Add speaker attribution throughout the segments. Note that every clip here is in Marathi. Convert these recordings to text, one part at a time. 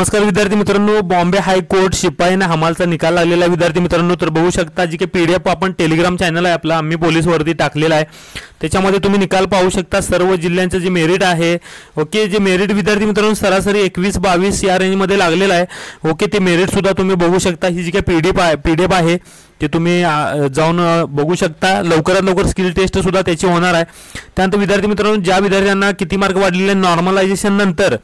Speaker 1: नमस्कार विद्यार्थी मित्रांनो, बॉम्बे हायकोर्ट शिपाई आणि हमालचा निकाल लागलेला विद्यार्थी मित्रांनो. तर बघू शकता जी की PDF आपण टेलिग्राम चॅनल आहे आपला आम्ही पोलीस वरती टाकलेला आहे. त्याच्यामध्ये तुम्ही निकाल पाहू शकता. सर्व जिल्ह्यांचे जे मेरिट आहे, ओके, जे मेरिट विद्यार्थी मित्रांनो सरासरी 21-22 या रेंजमध्ये लागलेला आहे. ओके, ते मेरिट सुद्धा तुम्ही बघू शकता. ही जी काही PDF आहे ते तुम्ही जाऊन बघू शकता. लवकरात लवकर स्किल टेस्ट सुद्धा त्याची होणार आहे. त्यानंतर विद्यार्थी मित्रांनो, ज्या विद्यार्थ्यांना किती मार्क वाढलेले नॉर्मलायझेशन नंतर,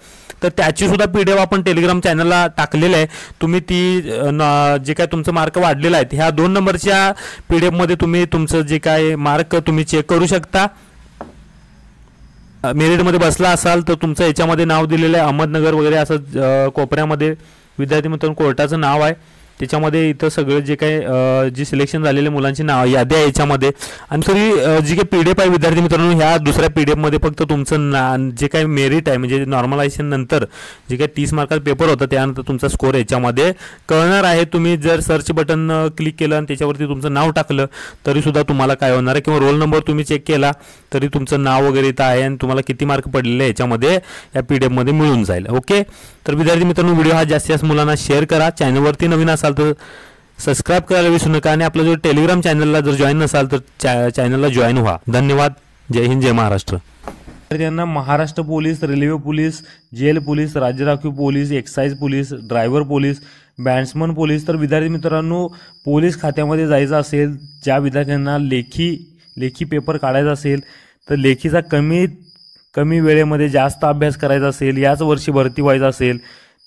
Speaker 1: तर त्याची सुद्धा PDF आपण टेलिग्राम चॅनलला टाकलेलं आहे. तुम्ही ती जे काय तुमचं मार्क वाढलेलं आहे ह्या 2 नंबरच्या PDF मध्ये तुम्ही तुमचं जे काय मार्क तुम्ही चेक करू शकता. मेरिटमध्ये बसला असाल तर तुमचं याच्यामध्ये नाव दिलेलं आहे अहमदनगर वगैरे असं कोपऱ्यामध्ये विद्यार्थी मित्रांनो कोर्टाचं नाव आहे. त्याच्यामध्ये इथं सगळं जे काही जी सिलेक्शन झालेले मुलांची नाव यादी आहे याच्यामध्ये. आणि तरी जी काही PDF आहे विद्यार्थी मित्रांनो, ह्या दुसऱ्या PDF मध्ये फक्त तुमचं जे काही मेरिट आहे म्हणजे नॉर्मलायझेशन नंतर जे काही 30 मार्काचा पेपर होता त्यानंतर तुमचा स्कोर याच्यामध्ये कळणार आहे. तुम्ही जर सर्च बटन क्लिक केलं आणि त्याच्यावरती तुमचं नाव टाकलं तरीसुद्धा तुम्हाला काय होणार आहे, किंवा रोल नंबर तुम्ही चेक केला तरी तुमचं नाव वगैरे इथं आहे आणि तुम्हाला किती मार्क पडलेले याच्यामध्ये या PDF मध्ये मिळून जाईल. ओके, तर विद्यार्थी मित्रांनो व्हिडिओ हा जास्तीत जास्त मुलांना शेअर करा. चॅनलवरती नवीन असाल तर सबस्क्राइब करायला विसरू नका आणि आपला जो टेलिग्राम चॅनलला जर जॉईन नसाल तर चॅनलला जॉईन व्हा. धन्यवाद. जय हिंद, जय महाराष्ट्र. त्यांना Maharashtra police, railway police, jail police, राज्य राखीव police, excise police, driver police, batsman police. तर विद्यार्थी मित्रांनो, पोलीस खात्यामध्ये जायचं असेल, ज्या विद्यार्थ्यांना लेखी पेपर काढायचा असेल तर लेखीचा कमी वेळेमध्ये जास्त अभ्यास करायचा असेल, याच वर्षी भरती व्हायचं असेल,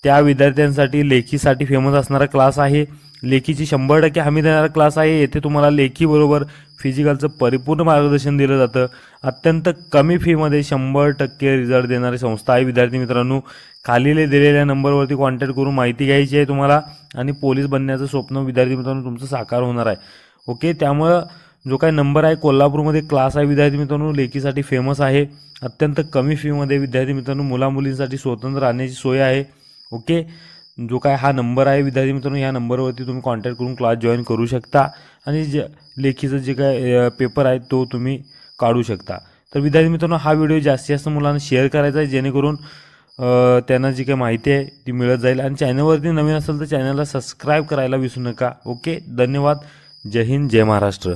Speaker 1: त्या विद्यार्थ्यांसाठी लेखीसाठी फेमस असणारा क्लास आहे. लेखीची 100% हमी देणारा क्लास आहे. येथे तुम्हाला लेखीबरोबर फिजिकलचं परिपूर्ण मार्गदर्शन दिलं जातं. अत्यंत कमी फीमध्ये 100% रिझल्ट देणारी संस्था आहे. विद्यार्थी मित्रांनो, खाली दिलेल्या नंबरवरती कॉन्टॅक्ट करून माहिती घ्यायची आहे तुम्हाला आणि पोलीस बनण्याचं स्वप्न विद्यार्थी मित्रांनो तुमचं साकार होणार आहे. ओके, त्यामुळं जो काही नंबर आहे, कोल्हापूरमध्ये क्लास आहे विद्यार्थी मित्रांनो, लेखीसाठी फेमस आहे. अत्यंत कमी फीमध्ये विद्यार्थी मित्रांनो मुलामुलींसाठी स्वतंत्र राहण्याची सोय आहे. ओके, जो काय हा नंबर आहे विद्यार्थी मित्रांनो, ह्या नंबरवरती तुम्ही कॉन्टॅक्ट करून क्लास जॉईन करू शकता आणि लेखीचं जे काय पेपर आहे तो तुम्ही काढू शकता. तर विद्यार्थी मित्रांनो, हा व्हिडिओ जास्तीत जास्त मुलांना शेअर करायचा आहे जेणेकरून त्यांना जी काही माहिती आहे ती मिळत जाईल. आणि चॅनलवरती नवीन असेल तर चॅनलला सबस्क्राईब करायला विसरू नका. ओके, धन्यवाद. जय हिंद, जय महाराष्ट्र.